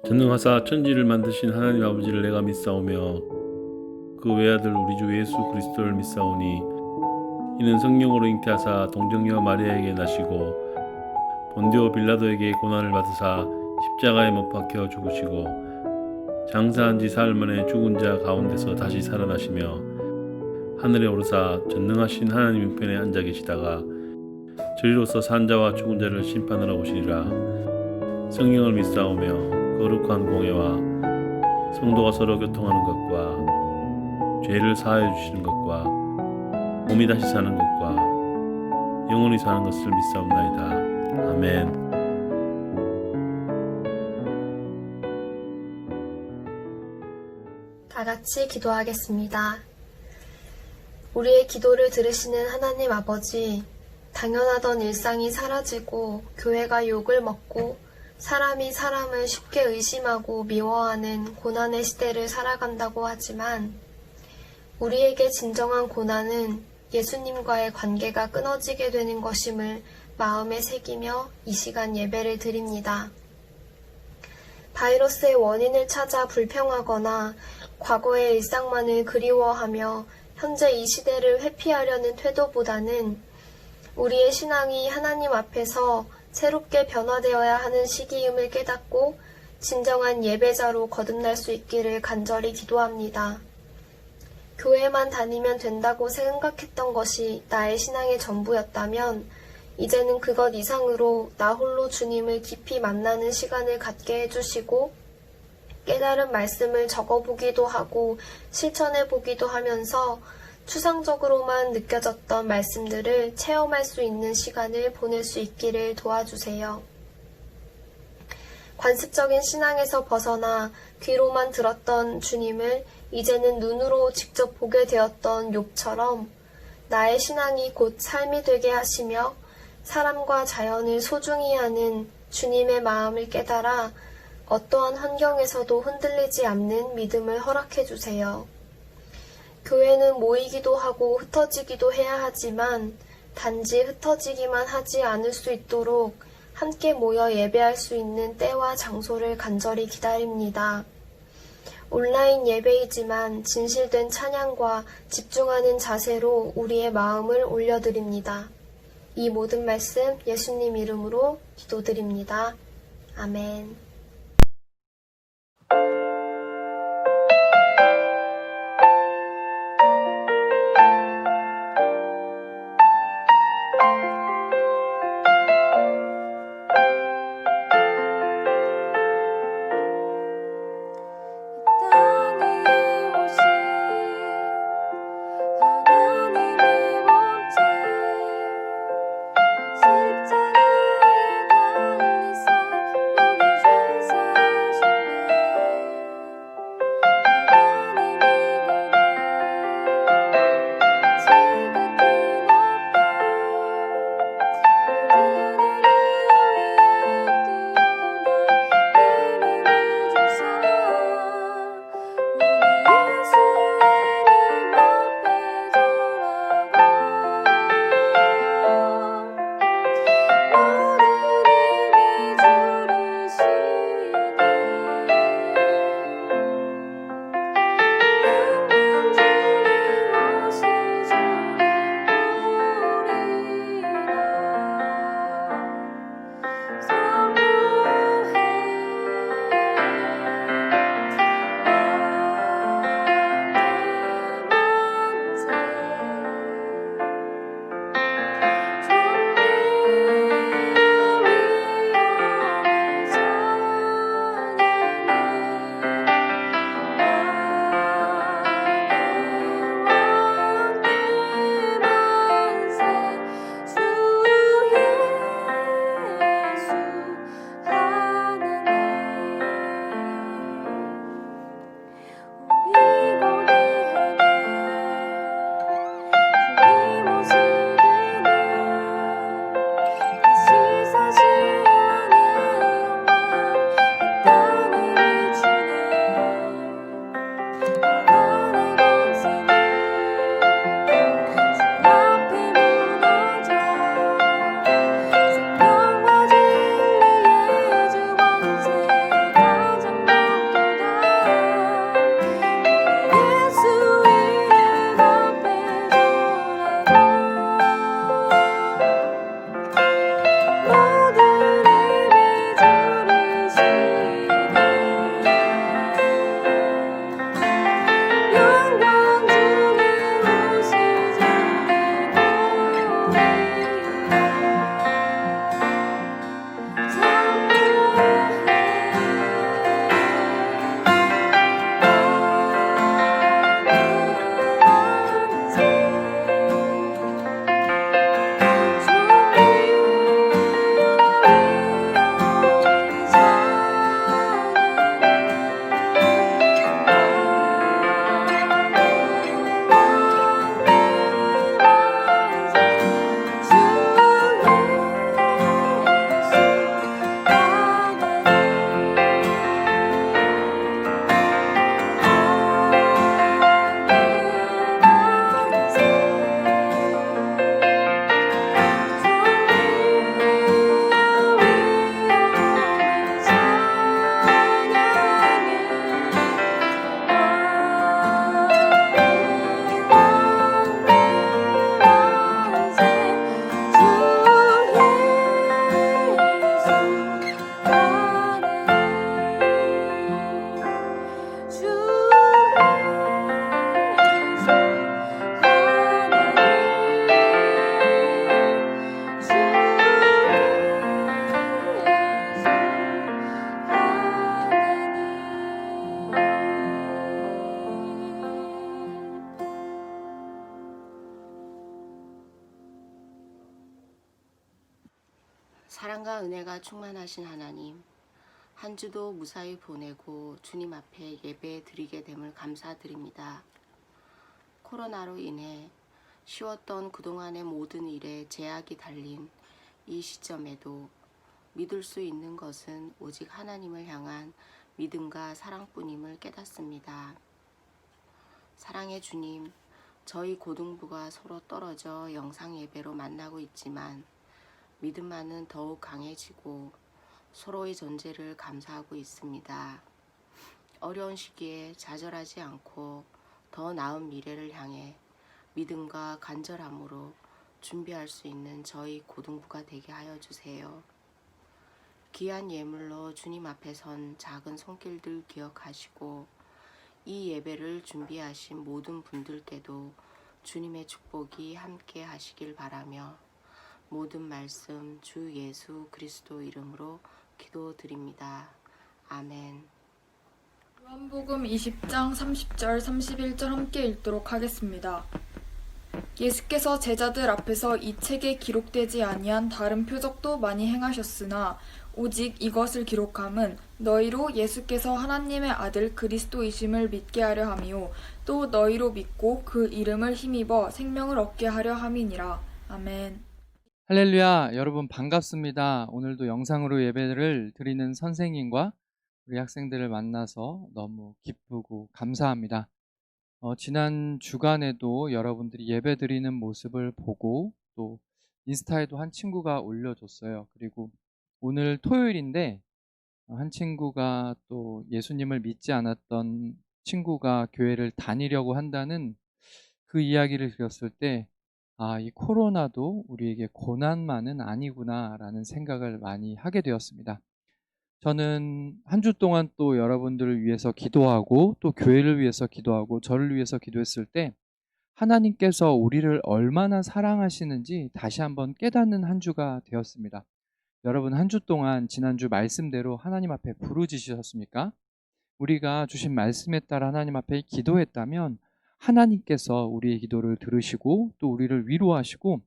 전능하사 천지를 만드신 하나님 아버지를 내가 믿사오며 그 외아들 우리 주 예수 그리스도를 믿사오니 이는 성령으로 잉태하사 동정녀 마리아에게 나시고 본디오 빌라도에게 고난을 받으사 십자가에 못 박혀 죽으시고 장사한 지 사흘 만에 죽은 자 가운데서 다시 살아나시며 하늘에 오르사 전능하신 하나님 우편에 앉아 계시다가 저리로서 산 자와 죽은 자를 심판하러 오시리라. 성령을 믿사오며 거룩한 공예와 성도가 서로 교통하는 것과 죄를 사하여 주시는 것과 몸이 다시 사는 것과 영원히 사는 것을 믿사옵나이다. 아멘. 다 같이 기도하겠습니다. 우리의 기도를 들으시는 하나님 아버지, 당연하던 일상이 사라지고 교회가 욕을 먹고 사람이 사람을 쉽게 의심하고 미워하는 고난의 시대를 살아간다고 하지만 우리에게 진정한 고난은 예수님과의 관계가 끊어지게 되는 것임을 마음에 새기며 이 시간 예배를 드립니다. 바이러스의 원인을 찾아 불평하거나 과거의 일상만을 그리워하며 현재 이 시대를 회피하려는 태도보다는 우리의 신앙이 하나님 앞에서 새롭게 변화되어야 하는 시기임을 깨닫고 진정한 예배자로 거듭날 수 있기를 간절히 기도합니다. 교회만 다니면 된다고 생각했던 것이 나의 신앙의 전부였다면 이제는 그것 이상으로 나 홀로 주님을 깊이 만나는 시간을 갖게 해주시고 깨달은 말씀을 적어보기도 하고 실천해보기도 하면서 추상적으로만 느껴졌던 말씀들을 체험할 수 있는 시간을 보낼 수 있기를 도와주세요. 관습적인 신앙에서 벗어나 귀로만 들었던 주님을 이제는 눈으로 직접 보게 되었던 욥처럼 나의 신앙이 곧 삶이 되게 하시며 사람과 자연을 소중히 하는 주님의 마음을 깨달아 어떠한 환경에서도 흔들리지 않는 믿음을 허락해 주세요. 교회는 모이기도 하고 흩어지기도 해야 하지만 단지 흩어지기만 하지 않을 수 있도록 함께 모여 예배할 수 있는 때와 장소를 간절히 기다립니다. 온라인 예배이지만 진실된 찬양과 집중하는 자세로 우리의 마음을 올려드립니다. 이 모든 말씀 예수님 이름으로 기도드립니다. 아멘. 십자가에 달리사 우리 죄 사랑과 은혜가 충만하신 하나님, 한 주도 무사히 보내고 주님 앞에 예배 드리게 됨을 감사드립니다. 코로나로 인해 쉬웠던 그동안의 모든 일에 제약이 달린 이 시점에도 믿을 수 있는 것은 오직 하나님을 향한 믿음과 사랑뿐임을 깨닫습니다. 사랑의 주님, 저희 고등부가 서로 떨어져 영상 예배로 만나고 있지만 믿음만은 더욱 강해지고 서로의 존재를 감사하고 있습니다. 어려운 시기에 좌절하지 않고 더 나은 미래를 향해 믿음과 간절함으로 준비할 수 있는 저희 고등부가 되게 하여 주세요. 귀한 예물로 주님 앞에 선 작은 손길들 기억하시고 이 예배를 준비하신 모든 분들께도 주님의 축복이 함께 하시길 바라며 모든 말씀 주 예수 그리스도 이름으로 기도드립니다. 아멘. 요한복음 20장 30절 31절 함께 읽도록 하겠습니다. 예수께서 제자들 앞에서 이 책에 기록되지 아니한 다른 표적도 많이 행하셨으나 오직 이것을 기록함은 너희로 예수께서 하나님의 아들 그리스도이심을 믿게 하려 함이요 또 너희로 믿고 그 이름을 힘입어 생명을 얻게 하려 함이니라. 아멘. 할렐루야, 여러분 반갑습니다. 오늘도 영상으로 예배를 드리는 선생님과 우리 학생들을 만나서 너무 기쁘고 감사합니다. 지난 주간에도 여러분들이 예배 드리는 모습을 보고 또 인스타에도 한 친구가 올려줬어요. 그리고 오늘 토요일인데 한 친구가 또 예수님을 믿지 않았던 친구가 교회를 다니려고 한다는 그 이야기를 들었을 때 이 코로나도 우리에게 고난만은 아니구나라는 생각을 많이 하게 되었습니다. 저는 한 주 동안 또 여러분들을 위해서 기도하고 또 교회를 위해서 기도하고 저를 위해서 기도했을 때 하나님께서 우리를 얼마나 사랑하시는지 다시 한번 깨닫는 한 주가 되었습니다. 여러분 한 주 동안 지난주 말씀대로 하나님 앞에 부르짖으셨습니까? 우리가 주신 말씀에 따라 하나님 앞에 기도했다면 하나님께서 우리의 기도를 들으시고 또 우리를 위로하시고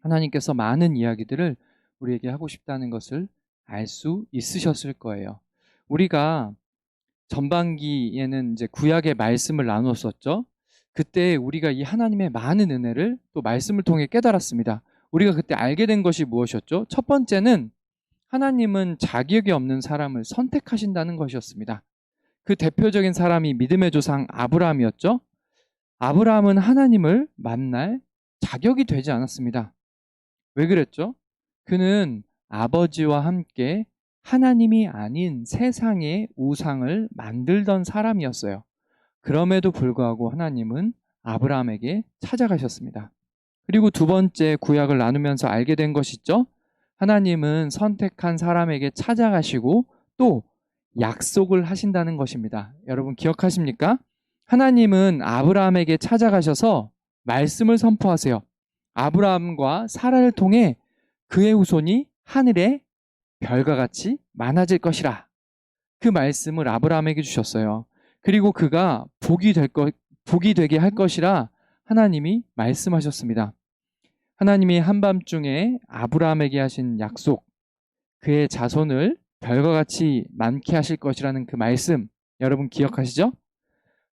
하나님께서 많은 이야기들을 우리에게 하고 싶다는 것을 알 수 있으셨을 거예요. 우리가 전반기에는 이제 구약의 말씀을 나눴었죠. 그때 우리가 이 하나님의 많은 은혜를 또 말씀을 통해 깨달았습니다. 우리가 그때 알게 된 것이 무엇이었죠? 첫 번째는 하나님은 자격이 없는 사람을 선택하신다는 것이었습니다. 그 대표적인 사람이 믿음의 조상 아브라함이었죠. 아브라함은 하나님을 만날 자격이 되지 않았습니다. 왜 그랬죠? 그는 아버지와 함께 하나님이 아닌 세상의 우상을 만들던 사람이었어요. 그럼에도 불구하고 하나님은 아브라함에게 찾아가셨습니다. 그리고 두 번째 구약을 나누면서 알게 된 것이 있죠. 하나님은 선택한 사람에게 찾아가시고 또 약속을 하신다는 것입니다. 여러분 기억하십니까? 하나님은 아브라함에게 찾아가셔서 말씀을 선포하세요. 아브라함과 사라를 통해 그의 후손이 하늘의 별과 같이 많아질 것이라. 그 말씀을 아브라함에게 주셨어요. 그리고 그가 복이 되게 할 것이라 하나님이 말씀하셨습니다. 하나님이 한밤중에 아브라함에게 하신 약속, 그의 자손을 별과 같이 많게 하실 것이라는 그 말씀, 여러분 기억하시죠?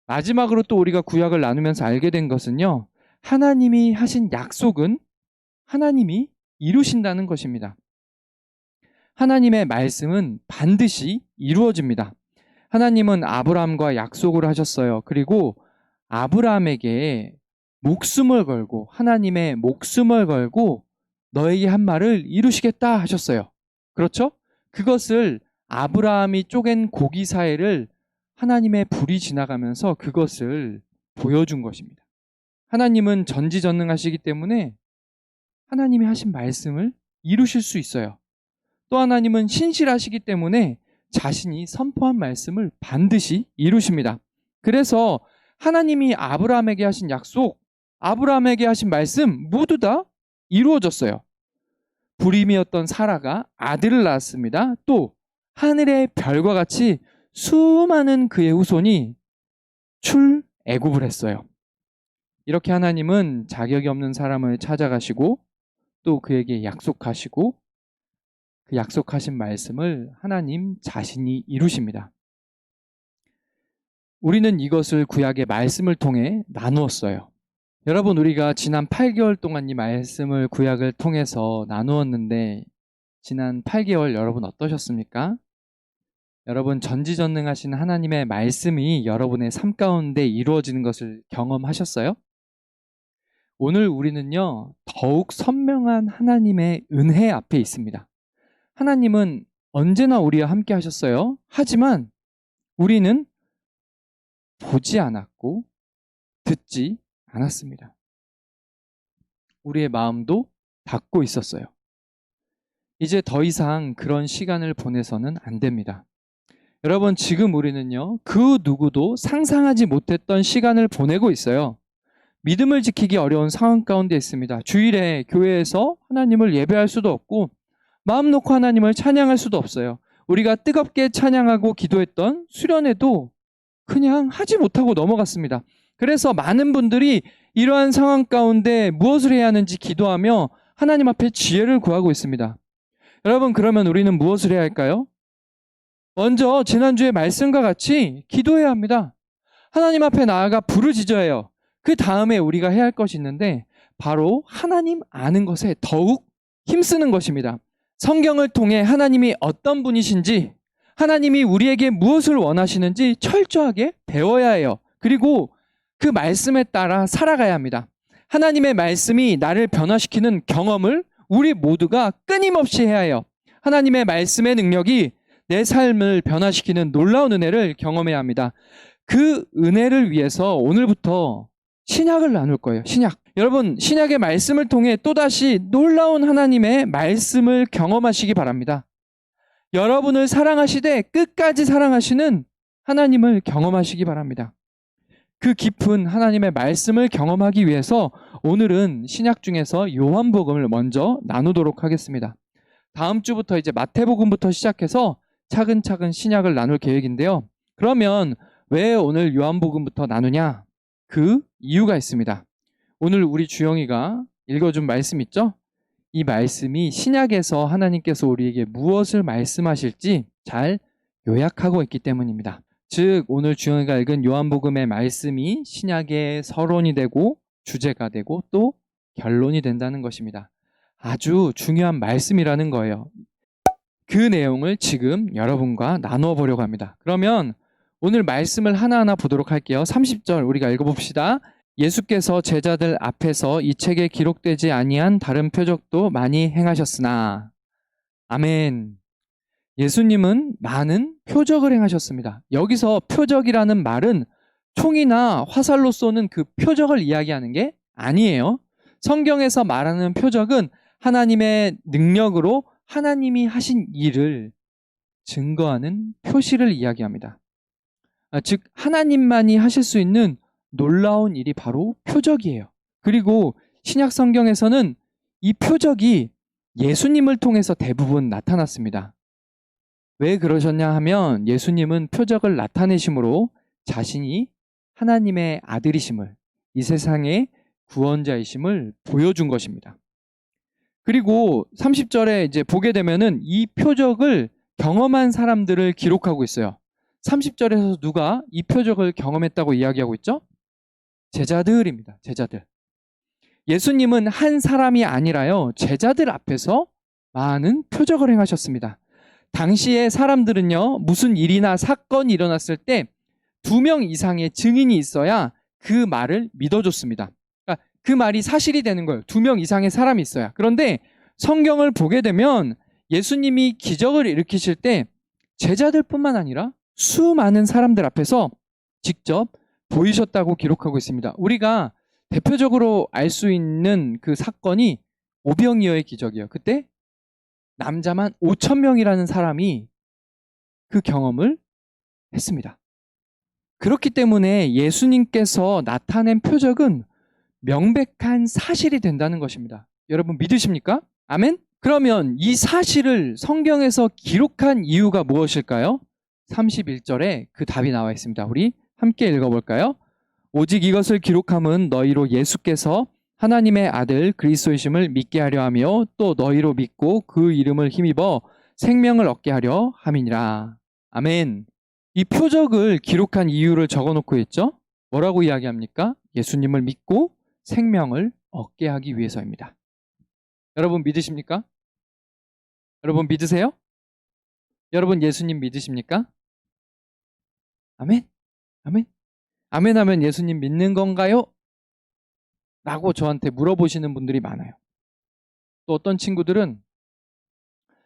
마지막으로 또 우리가 구약을 나누면서 알게 된 것은요, 하나님이 하신 약속은 하나님이 이루신다는 것입니다. 하나님의 말씀은 반드시 이루어집니다. 하나님은 아브라함과 약속을 하셨어요. 그리고 아브라함에게 목숨을 걸고 하나님의 목숨을 걸고 너에게 한 말을 이루시겠다 하셨어요. 그렇죠? 그것을 아브라함이 쪼갠 고기 사이를 하나님의 불이 지나가면서 그것을 보여준 것입니다. 하나님은 전지전능하시기 때문에 하나님이 하신 말씀을 이루실 수 있어요. 또 하나님은 신실하시기 때문에 자신이 선포한 말씀을 반드시 이루십니다. 그래서 하나님이 아브라함에게 하신 약속, 아브라함에게 하신 말씀 모두 다 이루어졌어요. 불임이었던 사라가 아들을 낳았습니다. 또 하늘의 별과 같이 수많은 그의 후손이 출애굽을 했어요. 이렇게 하나님은 자격이 없는 사람을 찾아가시고 또 그에게 약속하시고 그 약속하신 말씀을 하나님 자신이 이루십니다. 우리는 이것을 구약의 말씀을 통해 나누었어요. 여러분, 우리가 지난 8개월 동안 이 말씀을 구약을 통해서 나누었는데 지난 8개월 여러분 어떠셨습니까? 여러분, 전지전능하신 하나님의 말씀이 여러분의 삶 가운데 이루어지는 것을 경험하셨어요? 오늘 우리는요, 더욱 선명한 하나님의 은혜 앞에 있습니다. 하나님은 언제나 우리와 함께 하셨어요. 하지만 우리는 보지 않았고 듣지 않았습니다. 우리의 마음도 닫고 있었어요. 이제 더 이상 그런 시간을 보내서는 안 됩니다. 여러분, 지금 우리는요, 그 누구도 상상하지 못했던 시간을 보내고 있어요. 믿음을 지키기 어려운 상황 가운데 있습니다. 주일에 교회에서 하나님을 예배할 수도 없고 마음 놓고 하나님을 찬양할 수도 없어요. 우리가 뜨겁게 찬양하고 기도했던 수련회도 그냥 하지 못하고 넘어갔습니다. 그래서 많은 분들이 이러한 상황 가운데 무엇을 해야 하는지 기도하며 하나님 앞에 지혜를 구하고 있습니다. 여러분, 그러면 우리는 무엇을 해야 할까요? 먼저 지난주의 말씀과 같이 기도해야 합니다. 하나님 앞에 나아가 부르짖어야 해요. 그 다음에 우리가 해야 할 것이 있는데 바로 하나님 아는 것에 더욱 힘쓰는 것입니다. 성경을 통해 하나님이 어떤 분이신지, 하나님이 우리에게 무엇을 원하시는지 철저하게 배워야 해요. 그리고 그 말씀에 따라 살아가야 합니다. 하나님의 말씀이 나를 변화시키는 경험을 우리 모두가 끊임없이 해야 해요. 하나님의 말씀의 능력이 내 삶을 변화시키는 놀라운 은혜를 경험해야 합니다. 그 은혜를 위해서 오늘부터 신약을 나눌 거예요. 신약. 여러분, 신약의 말씀을 통해 또다시 놀라운 하나님의 말씀을 경험하시기 바랍니다. 여러분을 사랑하시되 끝까지 사랑하시는 하나님을 경험하시기 바랍니다. 그 깊은 하나님의 말씀을 경험하기 위해서 오늘은 신약 중에서 요한복음을 먼저 나누도록 하겠습니다. 다음 주부터 이제 마태복음부터 시작해서 차근차근 신약을 나눌 계획인데요. 그러면 왜 오늘 요한복음부터 나누냐? 그 이유가 있습니다. 오늘 우리 주영이가 읽어준 말씀 있죠? 이 말씀이 신약에서 하나님께서 우리에게 무엇을 말씀하실지 잘 요약하고 있기 때문입니다. 즉, 오늘 주영이가 읽은 요한복음의 말씀이 신약의 서론이 되고 주제가 되고 또 결론이 된다는 것입니다. 아주 중요한 말씀이라는 거예요. 그 내용을 지금 여러분과 나누어 보려고 합니다. 그러면 오늘 말씀을 하나하나 보도록 할게요. 30절 우리가 읽어봅시다. 예수께서 제자들 앞에서 이 책에 기록되지 아니한 다른 표적도 많이 행하셨으나. 아멘. 예수님은 많은 표적을 행하셨습니다. 여기서 표적이라는 말은 총이나 화살로 쏘는 그 표적을 이야기하는 게 아니에요. 성경에서 말하는 표적은 하나님의 능력으로 하나님이 하신 일을 증거하는 표시를 이야기합니다. 즉, 하나님만이 하실 수 있는 놀라운 일이 바로 표적이에요. 그리고 신약 성경에서는 이 표적이 예수님을 통해서 대부분 나타났습니다. 왜 그러셨냐 하면 예수님은 표적을 나타내심으로 자신이 하나님의 아들이심을, 이 세상의 구원자이심을 보여준 것입니다. 그리고 30절에 이제 보게 되면은 이 표적을 경험한 사람들을 기록하고 있어요. 30절에서 누가 이 표적을 경험했다고 이야기하고 있죠? 제자들입니다. 제자들. 예수님은 한 사람이 아니라요, 제자들 앞에서 많은 표적을 행하셨습니다. 당시의 사람들은요, 무슨 일이나 사건이 일어났을 때 2명 이상의 증인이 있어야 그 말을 믿어줬습니다. 그러니까 그 말이 사실이 되는 거예요. 2명 이상의 사람이 있어야. 그런데 성경을 보게 되면 예수님이 기적을 일으키실 때 제자들뿐만 아니라 수많은 사람들 앞에서 직접 보이셨다고 기록하고 있습니다. 우리가 대표적으로 알 수 있는 그 사건이 오병이어의 기적이에요. 그때 남자만 5,000명이라는 사람이 그 경험을 했습니다. 그렇기 때문에 예수님께서 나타낸 표적은 명백한 사실이 된다는 것입니다. 여러분 믿으십니까? 아멘? 그러면 이 사실을 성경에서 기록한 이유가 무엇일까요? 31절에 그 답이 나와 있습니다. 우리 함께 읽어볼까요? 오직 이것을 기록함은 너희로 예수께서 하나님의 아들 그리스도이심을 믿게 하려 하며 또 너희로 믿고 그 이름을 힘입어 생명을 얻게 하려 함이니라. 아멘. 이 표적을 기록한 이유를 적어놓고 있죠. 뭐라고 이야기합니까? 예수님을 믿고 생명을 얻게 하기 위해서입니다. 여러분 믿으십니까? 여러분 믿으세요? 여러분 예수님 믿으십니까? 아멘? 아멘? 아멘 하면 예수님 믿는 건가요? 라고 저한테 물어보시는 분들이 많아요. 또 어떤 친구들은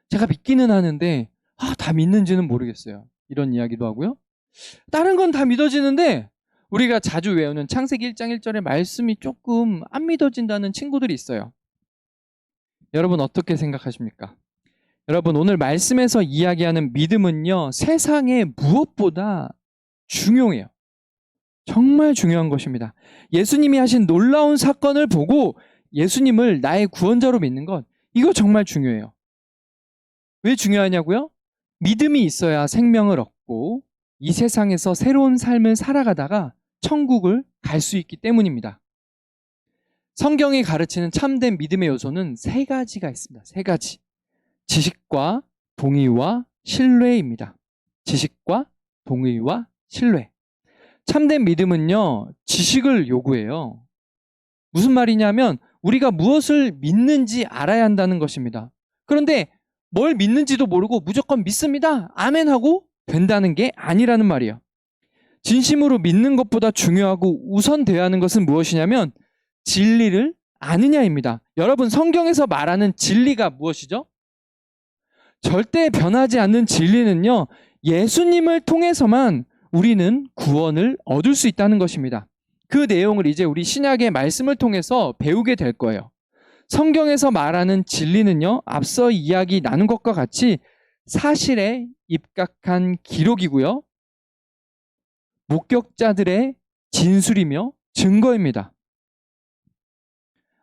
제가 믿기는 하는데 다 믿는지는 모르겠어요. 이런 이야기도 하고요. 다른 건 다 믿어지는데 우리가 자주 외우는 창세기 1장 1절의 말씀이 조금 안 믿어진다는 친구들이 있어요. 여러분 어떻게 생각하십니까? 여러분 오늘 말씀에서 이야기하는 믿음은요, 세상에 무엇보다 중요해요. 정말 중요한 것입니다. 예수님이 하신 놀라운 사건을 보고 예수님을 나의 구원자로 믿는 것, 이거 정말 중요해요. 왜 중요하냐고요? 믿음이 있어야 생명을 얻고 이 세상에서 새로운 삶을 살아가다가 천국을 갈 수 있기 때문입니다. 성경이 가르치는 참된 믿음의 요소는 3가지가 있습니다. 3가지. 지식과 동의와 신뢰입니다. 지식과 동의와 신뢰. 참된 믿음은요, 지식을 요구해요. 무슨 말이냐면 우리가 무엇을 믿는지 알아야 한다는 것입니다. 그런데 뭘 믿는지도 모르고 무조건 믿습니다, 아멘 하고 된다는 게 아니라는 말이에요. 진심으로 믿는 것보다 중요하고 우선돼야 하는 것은 무엇이냐면 진리를 아느냐입니다. 여러분 성경에서 말하는 진리가 무엇이죠? 절대 변하지 않는 진리는요, 예수님을 통해서만 우리는 구원을 얻을 수 있다는 것입니다. 그 내용을 이제 우리 신약의 말씀을 통해서 배우게 될 거예요. 성경에서 말하는 진리는요, 앞서 이야기 나눈 것과 같이 사실에 입각한 기록이고요, 목격자들의 진술이며 증거입니다.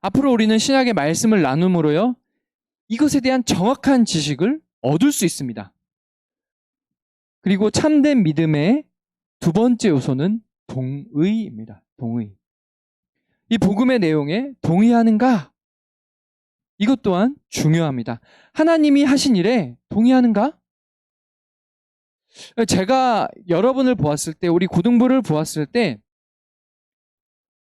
앞으로 우리는 신약의 말씀을 나눔으로요, 이것에 대한 정확한 지식을 얻을 수 있습니다. 그리고 참된 믿음의 2번째 요소는 동의입니다. 동의. 이 복음의 내용에 동의하는가? 이것 또한 중요합니다. 하나님이 하신 일에 동의하는가? 제가 여러분을 보았을 때, 우리 고등부를 보았을 때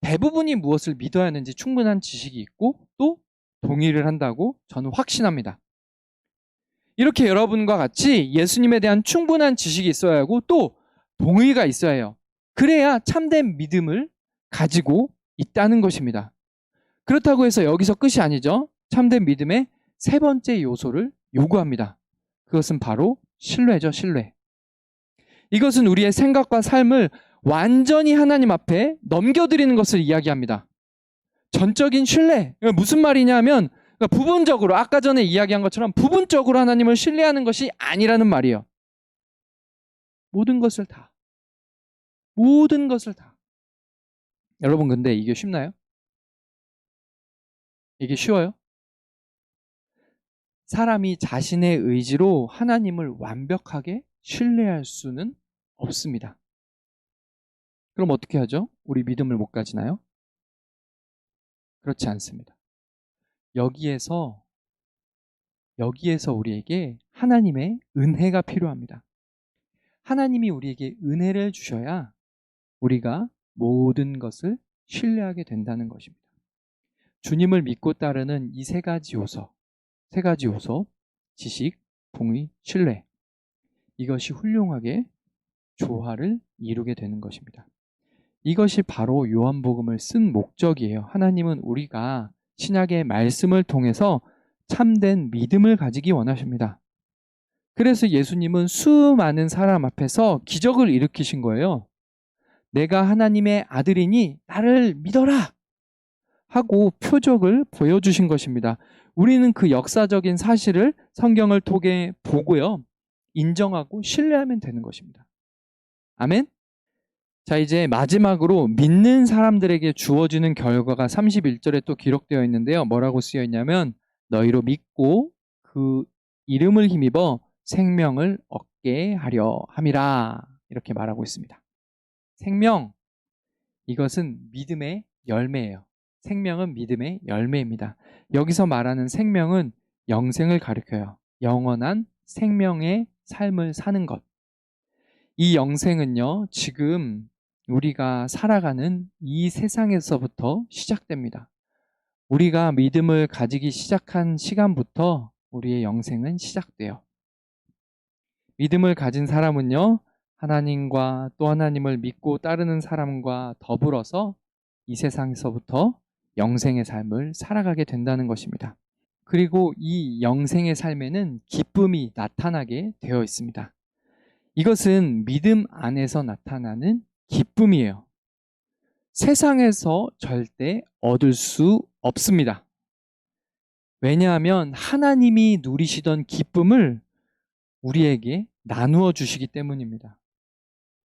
대부분이 무엇을 믿어야 하는지 충분한 지식이 있고 또 동의를 한다고 저는 확신합니다. 이렇게 여러분과 같이 예수님에 대한 충분한 지식이 있어야 하고 또 동의가 있어야 해요. 그래야 참된 믿음을 가지고 있다는 것입니다. 그렇다고 해서 여기서 끝이 아니죠. 참된 믿음의 3번째 요소를 요구합니다. 그것은 바로 신뢰죠, 신뢰. 이것은 우리의 생각과 삶을 완전히 하나님 앞에 넘겨드리는 것을 이야기합니다. 전적인 신뢰. 무슨 말이냐면 부분적으로, 아까 전에 이야기한 것처럼 부분적으로 하나님을 신뢰하는 것이 아니라는 말이에요. 모든 것을 다. 모든 것을 다. 여러분 근데 이게 쉽나요? 이게 쉬워요? 사람이 자신의 의지로 하나님을 완벽하게 신뢰할 수는 없습니다. 그럼 어떻게 하죠? 우리 믿음을 못 가지나요? 그렇지 않습니다. 여기에서 우리에게 하나님의 은혜가 필요합니다. 하나님이 우리에게 은혜를 주셔야 우리가 모든 것을 신뢰하게 된다는 것입니다. 주님을 믿고 따르는 이 3가지 요소, 지식, 동의, 신뢰, 이것이 훌륭하게 조화를 이루게 되는 것입니다. 이것이 바로 요한복음을 쓴 목적이에요. 하나님은 우리가 신약의 말씀을 통해서 참된 믿음을 가지기 원하십니다. 그래서 예수님은 수많은 사람 앞에서 기적을 일으키신 거예요. 내가 하나님의 아들이니 나를 믿어라 하고 표적을 보여주신 것입니다. 우리는 그 역사적인 사실을 성경을 통해 보고요, 인정하고 신뢰하면 되는 것입니다. 아멘? 자, 이제 마지막으로 믿는 사람들에게 주어지는 결과가 31절에 또 기록되어 있는데요. 뭐라고 쓰여 있냐면 너희로 믿고 그 이름을 힘입어 생명을 얻게 하려 함이라, 이렇게 말하고 있습니다. 생명, 이것은 믿음의 열매예요. 생명은 믿음의 열매입니다. 여기서 말하는 생명은 영생을 가리켜요. 영원한 생명의 삶을 사는 것. 이 영생은요, 지금 우리가 살아가는 이 세상에서부터 시작됩니다. 우리가 믿음을 가지기 시작한 시간부터 우리의 영생은 시작돼요. 믿음을 가진 사람은요, 하나님과 또 하나님을 믿고 따르는 사람과 더불어서 이 세상에서부터 영생의 삶을 살아가게 된다는 것입니다. 그리고 이 영생의 삶에는 기쁨이 나타나게 되어 있습니다. 이것은 믿음 안에서 나타나는 기쁨이에요. 세상에서 절대 얻을 수 없습니다. 왜냐하면 하나님이 누리시던 기쁨을 우리에게 나누어 주시기 때문입니다.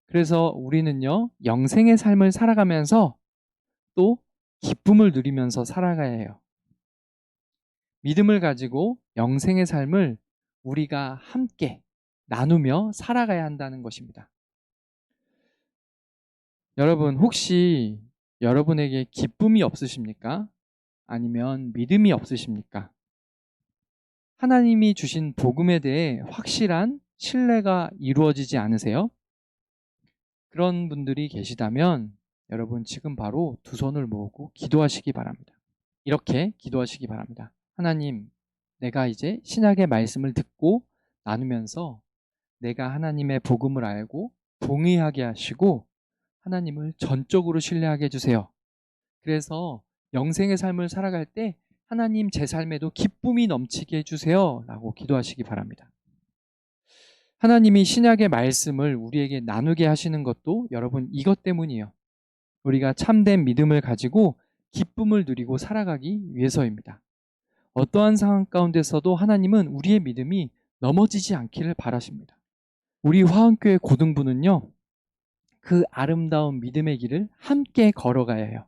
그래서 우리는요, 영생의 삶을 살아가면서 또 기쁨을 누리면서 살아가야 해요. 믿음을 가지고 영생의 삶을 우리가 함께 나누며 살아가야 한다는 것입니다. 여러분, 혹시 여러분에게 기쁨이 없으십니까? 아니면 믿음이 없으십니까? 하나님이 주신 복음에 대해 확실한 신뢰가 이루어지지 않으세요? 그런 분들이 계시다면 여러분 지금 바로 두 손을 모으고 기도하시기 바랍니다. 이렇게 기도하시기 바랍니다. 하나님, 내가 이제 신약의 말씀을 듣고 나누면서 내가 하나님의 복음을 알고 동의하게 하시고 하나님을 전적으로 신뢰하게 해주세요. 그래서 영생의 삶을 살아갈 때 하나님 제 삶에도 기쁨이 넘치게 해주세요 라고 기도하시기 바랍니다. 하나님이 신약의 말씀을 우리에게 나누게 하시는 것도 여러분 이것 때문이에요. 우리가 참된 믿음을 가지고 기쁨을 누리고 살아가기 위해서입니다. 어떠한 상황 가운데서도 하나님은 우리의 믿음이 넘어지지 않기를 바라십니다. 우리 화원교회 고등부는요, 그 아름다운 믿음의 길을 함께 걸어가야 해요.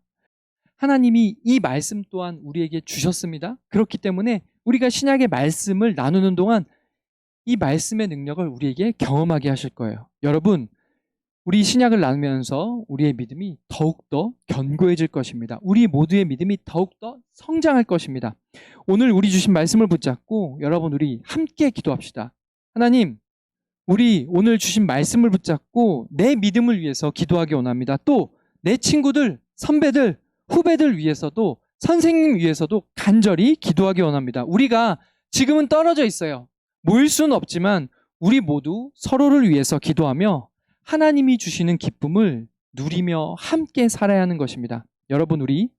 하나님이 이 말씀 또한 우리에게 주셨습니다. 그렇기 때문에 우리가 신약의 말씀을 나누는 동안 이 말씀의 능력을 우리에게 경험하게 하실 거예요. 여러분, 우리 신약을 나누면서 우리의 믿음이 더욱더 견고해질 것입니다. 우리 모두의 믿음이 더욱더 성장할 것입니다. 오늘 우리 주신 말씀을 붙잡고 여러분 우리 함께 기도합시다. 하나님, 우리 오늘 주신 말씀을 붙잡고 내 믿음을 위해서 기도하기 원합니다. 또 내 친구들, 선배들, 후배들 위해서도 선생님 위해서도 간절히 기도하기 원합니다. 우리가 지금은 떨어져 있어요. 모일 수는 없지만 우리 모두 서로를 위해서 기도하며 하나님이 주시는 기쁨을 누리며 함께 살아야 하는 것입니다. 여러분, 우리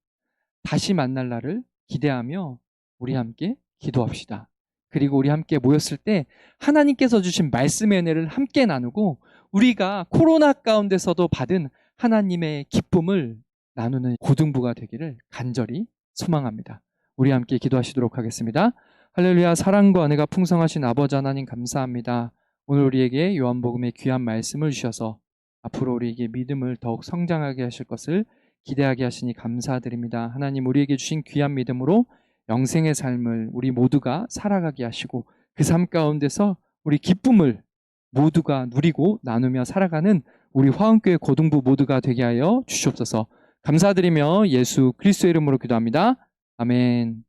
다시 만날 날을 기대하며 우리 함께 기도합시다. 그리고 우리 함께 모였을 때 하나님께서 주신 말씀의 은혜를 함께 나누고 우리가 코로나 가운데서도 받은 하나님의 기쁨을 나누는 고등부가 되기를 간절히 소망합니다. 우리 함께 기도하시도록 하겠습니다. 할렐루야. 사랑과 은혜가 풍성하신 아버지 하나님 감사합니다. 오늘 우리에게 요한복음의 귀한 말씀을 주셔서 앞으로 우리에게 믿음을 더욱 성장하게 하실 것을 기대하게 하시니 감사드립니다. 하나님, 우리에게 주신 귀한 믿음으로 영생의 삶을 우리 모두가 살아가게 하시고 그 삶 가운데서 우리 기쁨을 모두가 누리고 나누며 살아가는 우리 화원교회 고등부 모두가 되게 하여 주시옵소서. 감사드리며 예수 그리스도의 이름으로 기도합니다. 아멘.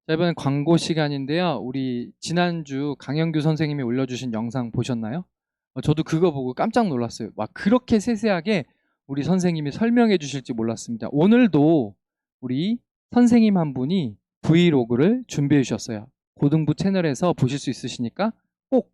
자, 이번엔 광고 시간인데요. 우리 지난주 강영규 선생님이 올려주신 영상 보셨나요? 저도 그거 보고 깜짝 놀랐어요. 와, 그렇게 세세하게 우리 선생님이 설명해 주실지 몰랐습니다. 오늘도 우리 선생님 한 분이 브이로그를 준비해 주셨어요. 고등부 채널에서 보실 수 있으시니까 꼭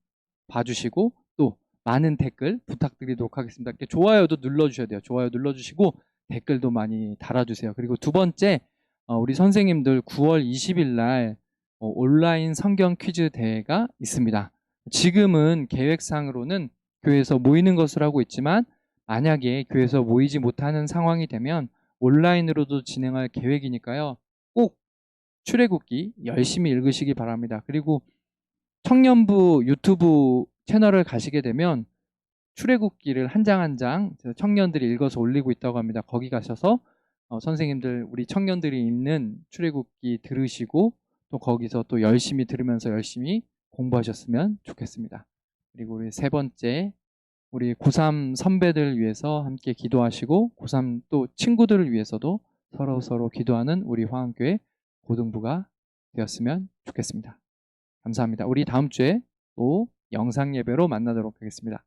봐주시고 또 많은 댓글 부탁드리도록 하겠습니다. 이렇게 좋아요도 눌러주셔야 돼요. 좋아요 눌러주시고 댓글도 많이 달아주세요. 그리고 두 번째, 우리 선생님들 9월 20일 날 온라인 성경 퀴즈 대회가 있습니다. 지금은 계획상으로는 교회에서 모이는 것으로 하고 있지만 만약에 교회에서 모이지 못하는 상황이 되면 온라인으로도 진행할 계획이니까요. 꼭 출애굽기 열심히 읽으시기 바랍니다. 그리고 청년부 유튜브 채널을 가시게 되면 출애굽기를 한 장 한 장 청년들이 읽어서 올리고 있다고 합니다. 거기 가셔서 선생님들 우리 청년들이 읽는 출애굽기 들으시고 또 거기서 또 열심히 들으면서 열심히 공부하셨으면 좋겠습니다. 그리고 우리 세 번째, 우리 고3 선배들 위해서 함께 기도하시고 고3 또 친구들을 위해서도 서로 기도하는 우리 화원교회 고등부가 되었으면 좋겠습니다. 감사합니다. 우리 다음 주에 또 영상 예배로 만나도록 하겠습니다.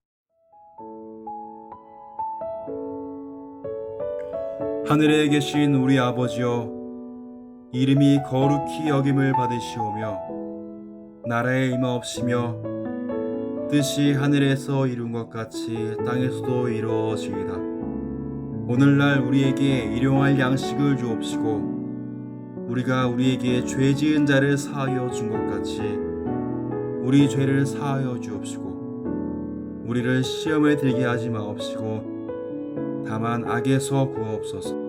하늘에 계신 우리 아버지여, 이름이 거룩히 여김을 받으시오며 나라의 임하옵시며 뜻이 하늘에서 이룬 것 같이 땅에서도 이루어지이다. 오늘날 우리에게 일용할 양식을 주옵시고 우리가 우리에게 죄 지은 자를 사하여 준 것 같이 우리 죄를 사하여 주옵시고 우리를 시험에 들게 하지 마옵시고 다만 악에서 구하옵소서.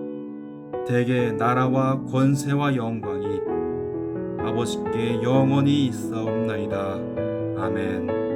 대개 나라와 권세와 영광이 아버지께 영원히 있사옵나이다. 아멘.